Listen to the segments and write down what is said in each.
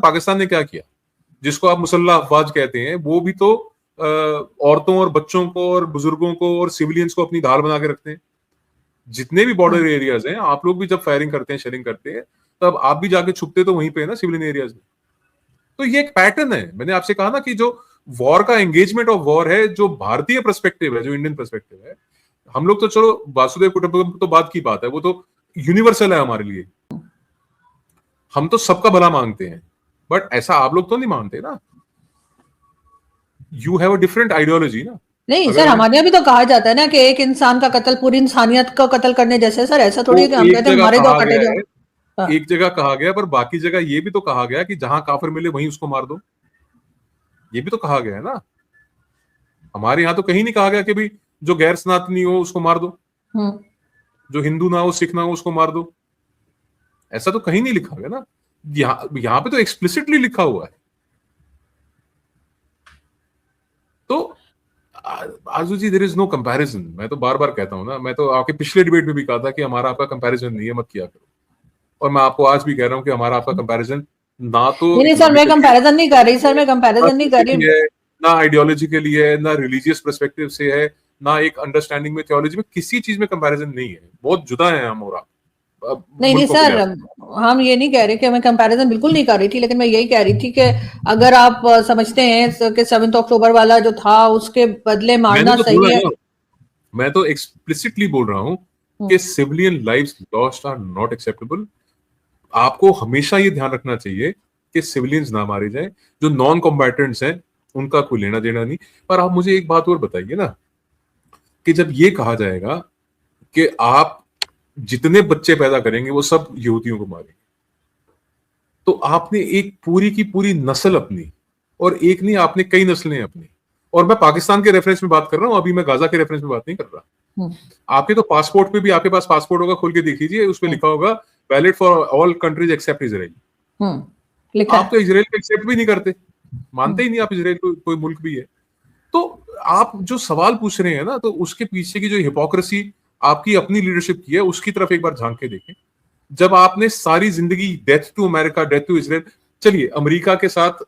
पाकिस्तान ने क्या किया, जिसको आप मुसल्लह अफवाज कहते हैं, वो भी तो औरतों और बच्चों को और बुजुर्गों को और सिविलियंस को अपनी ढाल बना के रखते हैं। जितने भी बॉर्डर एरियाज हैं, आप लोग भी जब फायरिंग करते हैं, शेलिंग करते हैं, तब आप भी जाके छुपते तो वहीं पे है ना, सिविलियन एरियाज में। तो ये एक पैटर्न है। मैंने आपसे कहा ना कि जो वॉर का एंगेजमेंट ऑफ वॉर है, जो भारतीय पर्सपेक्टिव है, जो इंडियन पर्सपेक्टिव है, हम लोग तो चलो वासुदेव कुटुंबकम तो बात की बात है, वो तो यूनिवर्सल है हमारे लिए, हम तो सबका भला मांगते हैं, बट ऐसा आप लोग तो नहीं मानते ना। You have a different ideology ना। नहीं सर, हमारे यहाँ भी तो कहा जाता है ना कि एक इंसान का कत्ल पूरी इंसानियत को कत्ल करने जैसे। सर ऐसा थोड़ी है कि हम कहते हैं हमारे दो कटे जाओ। एक जगह कहा गया, पर बाकी जगह ये भी तो कहा गया कि जहां काफिर मिले वहीं उसको मार दो। ये भी तो कहा गया है ना। हमारे यहाँ तो कहीं नहीं कहा गया कि भाई जो गैर सनातनी हो उसको मार दो, जो हिंदू ना हो, सिख ना हो, उसको मार दो। ऐसा तो कहीं नहीं लिखा गया ना। यहाँ पे तो एक्सप्लिसिटली लिखा हुआ है। तो आजू जी, देयर इज नो कंपैरिजन। मैं तो बार बार कहता हूं ना, मैं तो आपके पिछले डिबेट में भी कहा था कि हमारा आपका कंपैरिजन नहीं है, मत किया करो। और मैं आपको आज भी कह रहा हूं कि हमारा आपका कंपैरिजन ना तो नहीं सर, मैं कंपैरिजन नहीं कर रही सर, मैं कंपैरिजन नहीं कर रही, ना आइडियोलॉजिकली है, ना रिलीजियस पर्सपेक्टिव से है, ना एक अंडरस्टैंडिंग में, थियोलॉजी में, किसी चीज में कंपैरिजन नहीं है। बहुत जुदा है हम और आप। नहीं सर, हम ये नहीं कह रहे कि मैं कंपैरिजन बिल्कुल नहीं कर रही थी, लेकिन मैं यही कह रही थी कि अगर आप समझते हैं कि 7 अक्टूबर वाला जो था उसके बदले मारना सही है। मैं तो एक्सप्लिसिटली बोल रहा हूं कि civilian lives lost are not acceptable. आपको हमेशा ये ध्यान रखना चाहिए कि सिविलियंस ना मारे जाएं। जो नॉन कॉम्बैटेंट्स हैं उनका कोई लेना देना नहीं। पर आप मुझे एक बात और बताइए ना, कि जब ये कहा जाएगा कि आप जितने बच्चे पैदा करेंगे वो सब यहूदियों को मारेंगे, तो आपने एक पूरी की पूरी नस्ल अपनी, और एक नहीं, आपने कई नस्लें अपनी। और मैं पाकिस्तान के रेफरेंस में बात कर रहा हूं, अभी मैं गाजा के रेफरेंस में बात नहीं कर रहा। आपके तो पासपोर्ट पे भी, आपके पास पासपोर्ट होगा, खोल के देख लीजिए, उस पर लिखा होगा valid for all countries except Israel. आप तो इजराइल को एक्सेप्ट भी नहीं करते, मानते ही नहीं आप इजराइल को कोई मुल्क भी है। तो आप जो सवाल पूछ रहे हैं ना, तो उसके पीछे की जो हिपोक्रेसी आपकी अपनी लीडरशिप की है, उसकी तरफ एक बार झांक के देखें। जब आपने सारी जिंदगी death to America, death to Israel, चलिए अमेरिका के साथ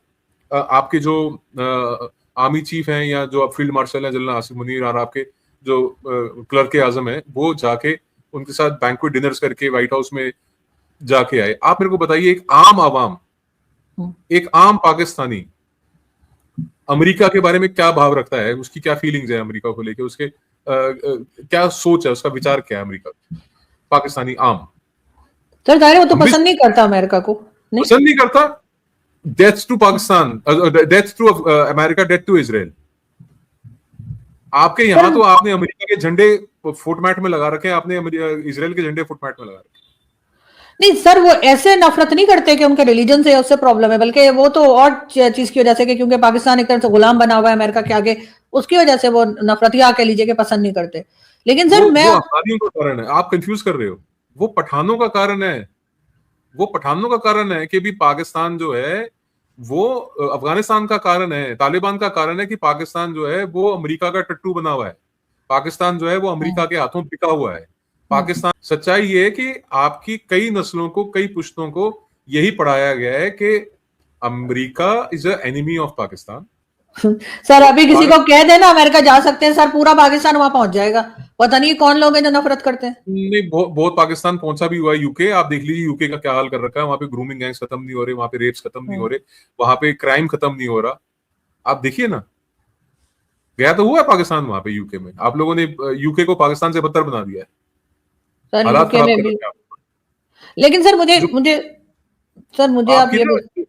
आपके जो आर्मी चीफ हैं, या जो फील्ड मार्शल हैं जनरल आसिफ मुनीर, और आपके जो क्लर्क आजम है, वो जाके उनके साथ बैंक्वेट डिनर्स करके व्हाइट हाउस में जाके आए। आप मेरे को बताइए, एक आम आवाम, एक आम पाकिस्तानी अमेरिका के बारे में क्या भाव रखता है, उसकी क्या फीलिंग्स है अमेरिका को लेके, उसके क्या सोच है, उसका विचार क्या है अमेरिका, पाकिस्तानी आम। सर वो तो पसंद नहीं करता अमेरिका को, पसंद नहीं करता। Death to Pakistan, death to America, death to Israel. आपके यहां तो आपने अमेरिका के झंडे फुटमैट में लगा रखे हैं, आपने इजराइल के झंडे फुटमैट में लगा रखे। नहीं सर, वो ऐसे नफरत नहीं करते कि उनके रिलीजन से उससे प्रॉब्लम है, बल्कि वो तो और चीज की वजह से कि क्योंकि पाकिस्तान एक तरह से गुलाम बना हुआ है अमेरिका के आगे, उसकी वजह से वो नफरत या कह लीजिए कि पसंद नहीं करते। लेकिन सर वो अफगानियों का कारण है, आप कंफ्यूज कर रहे हो। वो पठानों का कारण है, वो पठानों का कारण है कि भी पाकिस्तान जो है वो अफगानिस्तान का कारण है, तालिबान का कारण है कि पाकिस्तान जो है वो अमेरिका का टट्टू बना हुआ है। पाकिस्तान जो है वो अमेरिका के हाथों बिका हुआ है। पाकिस्तान, सच्चाई ये है कि आपकी कई नस्लों को, कई पुश्तों को यही पढ़ाया गया है कि America is a enemy of Pakistan. Sir अभी किसी को कह देना अमेरिका जा सकते हैं, सर पूरा पाकिस्तान वहां पहुंच जाएगा। पता नहीं कौन लोग हैं जो नफरत करते हैं। नहीं, बहुत पाकिस्तान पहुंचा भी हुआ है। यूके, आप देख लीजिए यूके का क्या हाल कर रखा है। वहां पे ग्रूमिंग गैंग्स खत्म नहीं हो रहे, वहां पे रेप्स खत्म नहीं हो रहे, वहां पे क्राइम खत्म नहीं हो रहा। आप देखिए ना, गया तो हुआ है पाकिस्तान वहां पे, यूके में। आप लोगों ने यूके को पाकिस्तान से बदतर बना दिया है, हालात खराब कर रखे हैं। लेकिन सर मुझे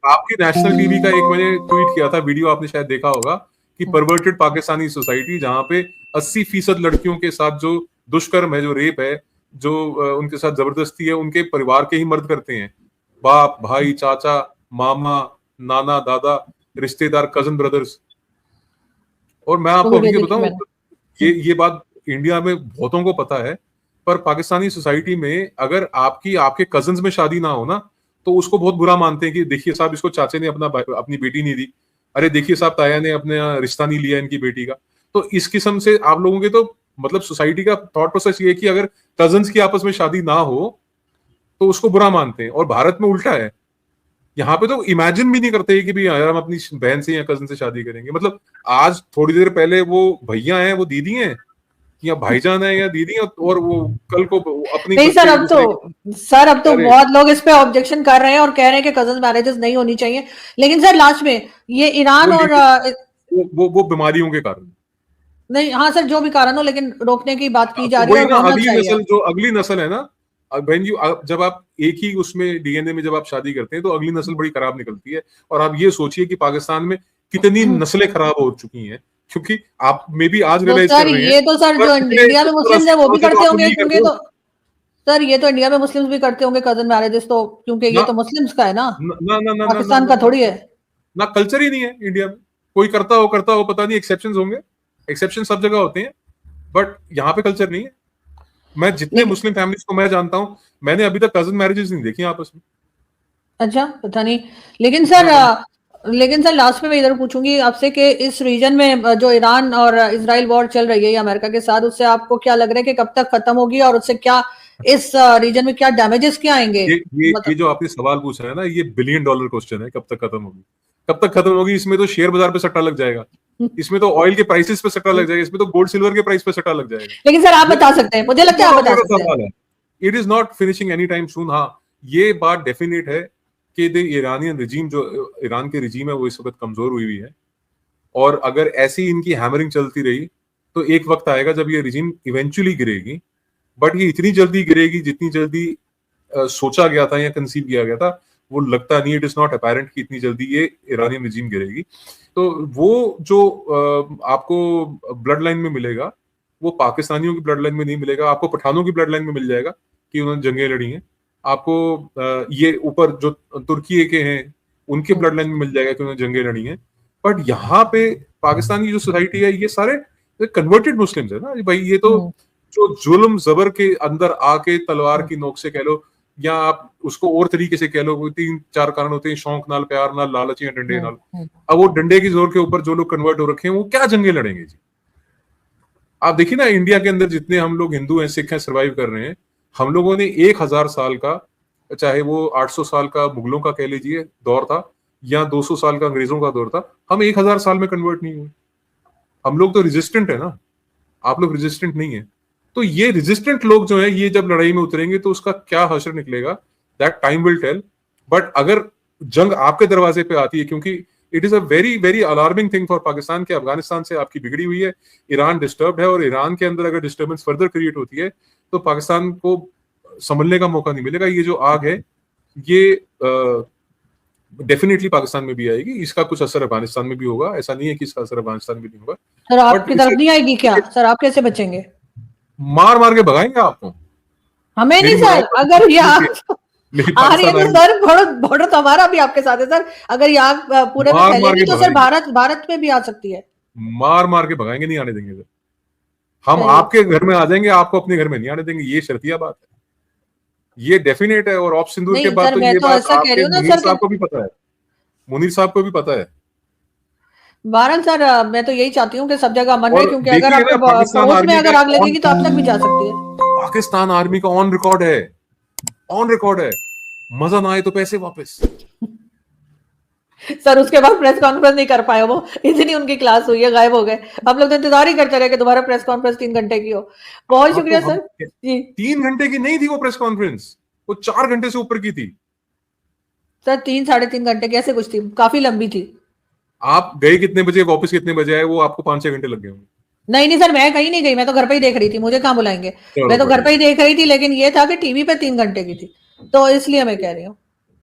आपकी नेशनल टीवी का एक मैंने ट्वीट किया था, वीडियो आपने शायद देखा होगा, कि परवर्टेड पाकिस्तानी सोसाइटी, जहां पे 80% लड़कियों के साथ जो दुष्कर्म है, जो रेप है, जो उनके साथ जबरदस्ती है, उनके परिवार के ही मर्द करते हैं। बाप, भाई, चाचा, मामा, नाना, दादा, रिश्तेदार, कजन ब्रदर्स। और मैं आपको अभी बताऊं, ये बात इंडिया में बहुतों को पता है, पर पाकिस्तानी सोसाइटी में अगर आपके कजन्स में शादी ना हो ना, तो उसको बहुत बुरा मानते हैं कि देखिए साहब, इसको चाचे ने अपनी बेटी नहीं दी। अरे देखिए साहब, ताया ने अपने रिश्ता नहीं लिया इनकी बेटी का। तो इस किस्म से आप लोगों के तो मतलब सोसाइटी का थॉट प्रोसेस ये है कि अगर कजन्स की आपस में शादी ना हो तो उसको बुरा मानते हैं। और भारत में उल्टा है, यहाँ पे तो इमेजिन भी नहीं करते कि भी यार हम अपनी बहन से या कजन से शादी करेंगे। मतलब आज थोड़ी देर पहले वो भैया हैं, वो दीदी हैं, या भाईजान है या दीदी है, और वो कल को अपनी नहीं सर, बच्चे अब दूसरे तो अरे बहुत लोग इस पे ऑब्जेक्शन कर रहे हैं और कह रहे हैं कि कजन मैरिजेस नहीं होनी चाहिए, लेकिन सर लास्ट में ये ईरान और वो बीमारियों के कारण। नहीं, हाँ सर, जो भी कारण हो, लेकिन रोकने की बात की जा तो रही है वही और ना, होना अगली चाहिए। नस्ल, जो अगली नस्ल है ना, बहन जी, जब आप एक ही उसमें डीएनए में जब आप शादी करते हैं तो अगली नस्ल बड़ी खराब निकलती है। और आप ये सोचिए कि पाकिस्तान में कितनी नस्लें खराब हो चुकी हैं, क्योंकि आप मे भी आज तो रियलाइज कर सर रहे हैं, ये तो सर पर जो पिछले इंडिया में 70 मुस्लिम्स है वो साल भी से तो करते आप लोग होंगे, नहीं क्योंकि करते तो सर ये तो इंडिया में मुस्लिम्स भी करते होंगे कजन मैरिजेस, तो क्योंकि ये ना तो मुस्लिम्स का है ना, ना ना ना ना ना ना पाकिस्तान ना का थोड़ी है। ना, कल्चर ही नहीं है इंडिया में। कोई करता हो पता नहीं, एक्सेप्शंस होंगे, एक्सेप्शन सब जगह होते हैं, बट यहाँ पे कल्चर नहीं है। मैं जितने लेकिन मुस्लिम फैमिलीज को मैं जानता हूँ, मैंने अभी तक कजन मैरिजेस नहीं देखी आपस में। अच्छा, पता नहीं, लेकिन सर हाँ हाँ। लेकिन सर लास्ट में मैं इधर पूछूंगी आपसे कि इस रीजन में जो ईरान और इसराइल वॉर चल रही है अमेरिका के साथ, उससे आपको क्या लग रहा है कि कब तक खत्म होगी और उससे क्या इस रीजन में क्या डैमेजेस क्या आएंगे, ये मतलब। जो आपने सवाल पूछा है ना, ये बिलियन डॉलर क्वेश्चन है, कब तक खत्म होगी। कब तक खत्म होगी, इसमें तो शेयर बाजार पे सट्टा लग जाएगा, इसमें तो ऑयल के प्राइसेस पे सट्टा लग जाएगा, इसमें तो गोल्ड सिल्वर के प्राइस पे सट्टा लग जाएगा। लेकिन सर आप ये बता सकते हैं, मुझे लगता है आप बता का सकते हैं। सवाल है। It is not finishing any time soon. हाँ, ये बात डेफिनेट है कि द ईरानियन रिजीम, जो ईरान की रिजीम है, वो इस वक्त कमजोर हुई है। और अगर ऐसी इनकी हैमरिंग चलती रही तो एक वक्त आएगा जब ये रिजीम इवेंचुअली गिरेगी। बट ये इतनी जल्दी गिरेगी जितनी जल्दी सोचा गया था या कंसीव किया गया था, वो लगता नहीं। इट इज नॉट अपेरेंट कि इतनी जल्दी ये ईरानियन रिजीम गिरेगी। तो वो जो आपको ब्लड लाइन में मिलेगा, वो पाकिस्तानियों की ब्लड लाइन में नहीं मिलेगा, आपको पठानों की ब्लड लाइन में मिल जाएगा कि उन्होंने जंगें लड़ी हैं। आपको ये ऊपर जो तुर्की के हैं उनके ब्लड लाइन में मिल जाएगा कि उन्होंने जंगें लड़ी हैं। बट यहाँ पे पाकिस्तान की जो सोसाइटी है, ये सारे कन्वर्टेड मुस्लिम्स है ना भाई। ये तो जो जुल्म जबर के अंदर आके तलवार की नोक से कह लो, या आप उसको और तरीके से कह लो, कोई 3-4 कारण होते हैं, शौक नाल, प्यार नाल, लालच या डंडे नाल। अब वो डंडे की जोर के ऊपर जो लोग कन्वर्ट हो रखे हैं, वो क्या जंगे लड़ेंगे जी। आप देखिए ना, इंडिया के अंदर जितने हम लोग हिंदू हैं, सिख हैं, सर्वाइव कर रहे हैं, हम लोगों ने 1000 साल का, चाहे वो 800 साल का मुगलों का कह लीजिए दौर था, या 200 साल का अंग्रेजों का दौर था, हम 1000 साल में कन्वर्ट नहीं हुए। हम लोग तो रेजिस्टेंट है ना, आप लोग रेजिस्टेंट नहीं है। तो ये रेजिस्टेंट लोग जो है, ये जब लड़ाई में उतरेंगे तो उसका क्या हश्र निकलेगा, that time will tell. But अगर जंग आपके दरवाजे पे आती है, क्योंकि it is a very very alarming thing for Pakistan के अफगानिस्तान से आपकी बिगड़ी हुई है, ईरान डिस्टर्ब है, और ईरान के अंदर अगर डिस्टर्बेंस फर्दर क्रिएट होती है तो पाकिस्तान को संभलने का मौका नहीं मिलेगा। ये जो आग है, ये डेफिनेटली पाकिस्तान में भी आएगी, इसका कुछ असर अफगानिस्तान में भी होगा, ऐसा नहीं है कि इसका असर अफगानिस्तान में नहीं होगा। सर बट आपकी तरफ इसे नहीं आएगी क्या? सर आप कैसे बचेंगे? मार मार के भगाएंगे आपको। हमें नहीं मेरी सर, मुराद अगर ये आग मेरी आ रही है पाकिस्तान तो आर्मी सर बॉर्डर तो हमारा भी आपके साथ है सर। अगर ये आग पूरे में मार मार फैलेगी के तो सर भगाएंगे, भारत में भी आ सकती है। मार मार के भगाएंगे, नहीं आने देंगे सर। हम चलिए, आपके घर में आ जाएंगे, आपको अपने घर में नहीं आने देंगे, ये शर्तिया बात है, ये डेफिनेट है। और ऑप सिंदूर के नहीं बाद सर, तो मैं ये तो बात ऐसा कह रही आपके हूँ ना मुनीर सर कि साहब को भी पता है, मुनीर साहब को भी पता है। बहरहाल सर, मैं तो यही चाहती हूँ कि सब जगह अमन रहे, और क्योंकि अगर देखिए आपके ना, पाकिस्तान पड़ोस में आर्मी अगर का आग लगेगी तो आप तक भी जा सकती है। पाकिस्तान आर्मी का ऑन रिकॉर्ड है, ऑन रिकॉर्ड है, मजा ना आए तो पैसे वापस। सर उसके बाद प्रेस कॉन्फ्रेंस नहीं कर पाए वो, इतनी उनकी क्लास हुई है, गायब हो गए। हम लोग तो इंतजार ही करते रहे कि दोबारा प्रेस कॉन्फ्रेंस 3 घंटे की हो। बहुत हाँ, तो शुक्रिया हम सर जी। 3 घंटे की नहीं थी वो प्रेस कॉन्फ्रेंस, वो 4 घंटे से ऊपर की थी। सर 3 साढ़े 3 घंटे की ऐसे कुछ थी, काफी लंबी थी। आप गए कितने बजे, वापस कितने बजे आए, वो आपको 5-6 घंटे लग गए होंगे। नहीं नहीं सर, मैं कहीं नहीं गई, मैं तो घर पे ही देख रही थी, मुझे कहाँ बुलाएंगे। चलो मैं तो घर बढ़िया। पे ही देख रही थी, लेकिन ये था कि टीवी पे 3 घंटे की थी, तो इसलिए मैं कह रही हूँ।